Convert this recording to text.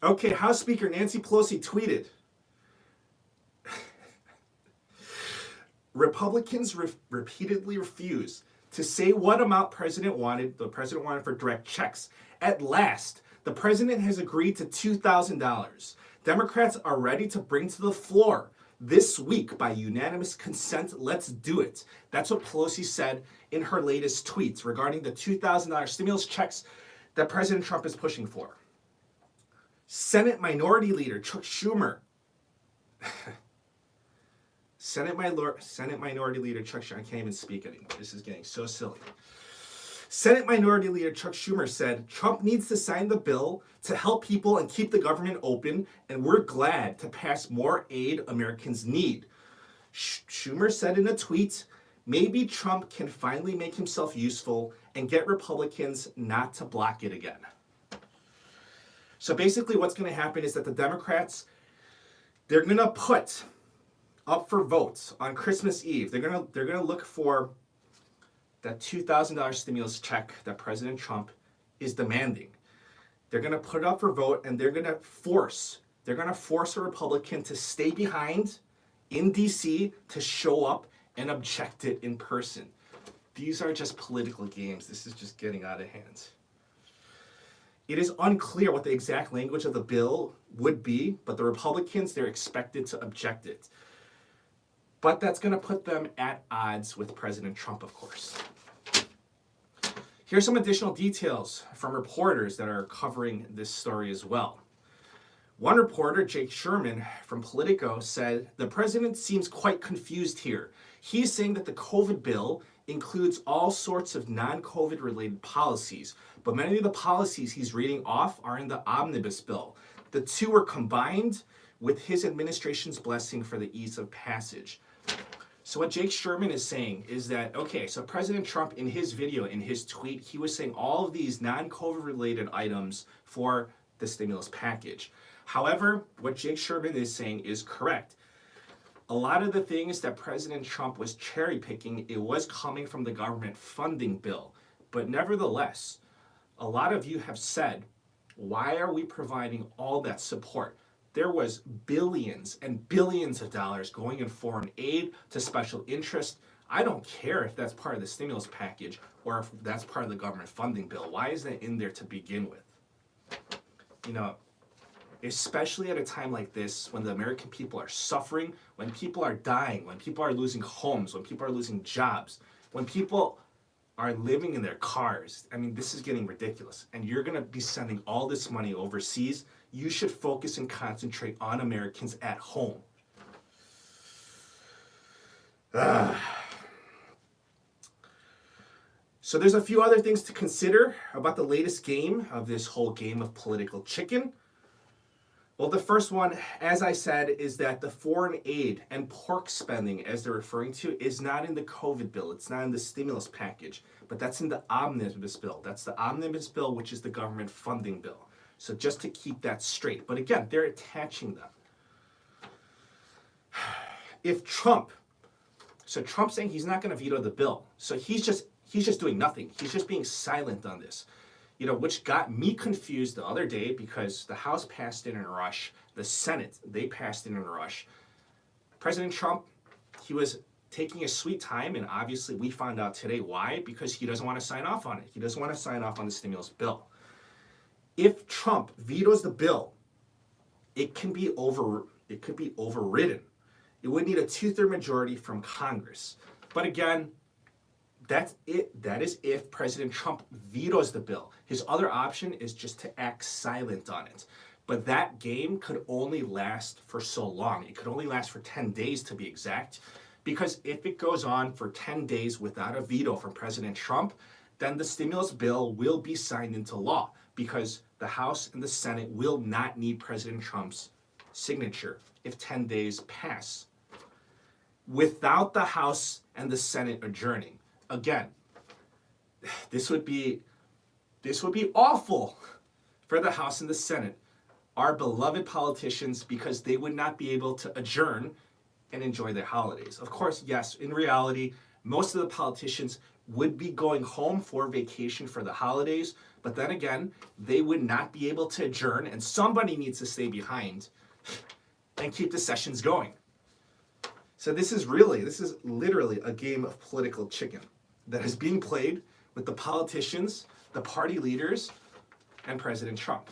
Okay, House Speaker Nancy Pelosi tweeted, Republicans repeatedly refuse to say what amount the president wanted for direct checks. At last, the president has agreed to $2,000. Democrats are ready to bring to the floor this week by unanimous consent. Let's do it. That's what Pelosi said in her latest tweets regarding the $2,000 stimulus checks that President Trump is pushing for. Senate Minority Leader Chuck Schumer Senate Minority Leader Chuck Schumer, I can't even speak anymore. This is getting so silly. Senate Minority Leader Chuck Schumer said, Trump needs to sign the bill to help people and keep the government open, and we're glad to pass more aid Americans need. Schumer said in a tweet, maybe Trump can finally make himself useful and get Republicans not to block it again. So basically what's going to happen is that the Democrats, they're going to put up for votes on Christmas Eve. They're gonna look for that $2,000 stimulus check that President Trump is demanding. They're gonna put it up for vote, and they're gonna force a Republican to stay behind in DC to show up and object it in person. These are just political games. This is just getting out of hand. It is unclear what the exact language of the bill would be, but the Republicans, they're expected to object it. But that's going to put them at odds with President Trump, of course. Here's some additional details from reporters that are covering this story as well. One reporter, Jake Sherman from Politico, said, the president seems quite confused here. He's saying that the COVID bill includes all sorts of non-COVID related policies, but many of the policies he's reading off are in the omnibus bill. The two are combined with his administration's blessing for the ease of passage. So what Jake Sherman is saying is that, okay, so President Trump in his video, in his tweet, he was saying all of these non-COVID related items for the stimulus package. However, what Jake Sherman is saying is correct. A lot of the things that President Trump was cherry picking, it was coming from the government funding bill. But nevertheless, a lot of you have said, why are we providing all that support? There was billions and billions of dollars going in foreign aid to special interest. I don't care if that's part of the stimulus package or if that's part of the government funding bill. Why is that in there to begin with? You know, especially at a time like this when the American people are suffering, when people are dying, when people are losing homes, when people are losing jobs, when people are living in their cars. I mean, this is getting ridiculous. And you're going to be sending all this money overseas. You should focus and concentrate on Americans at home. So there's a few other things to consider about the latest game of this whole game of political chicken. Well, the first one, as I said, is that the foreign aid and pork spending, as they're referring to, is not in the COVID bill. It's not in the stimulus package, but that's in the omnibus bill. That's the omnibus bill, which is the government funding bill. So just to keep that straight. But again, they're attaching them. If Trump's saying he's not going to veto the bill. So he's just doing nothing. He's just being silent on this. You know, which got me confused the other day because the House passed it in a rush. The Senate, they passed it in a rush. President Trump, he was taking a sweet time, and obviously we found out today why, because he doesn't want to sign off on it. He doesn't want to sign off on the stimulus bill. If Trump vetoes the bill, it could be overridden. It would need a 2/3 majority from Congress. But again, that's it. That is if President Trump vetoes the bill. His other option is just to act silent on it. But that game could only last for so long. It could only last for 10 days to be exact. Because if it goes on for 10 days without a veto from President Trump, then the stimulus bill will be signed into law. Because the House and the Senate will not need President Trump's signature if 10 days pass. Without the House and the Senate adjourning. Again, this would be awful for the House and the Senate, our beloved politicians, because they would not be able to adjourn and enjoy their holidays. Of course, yes, in reality, most of the politicians would be going home for vacation for the holidays, but then again, they would not be able to adjourn, and somebody needs to stay behind and keep the sessions going. So this is literally a game of political chicken that is being played with the politicians, the party leaders, and President Trump.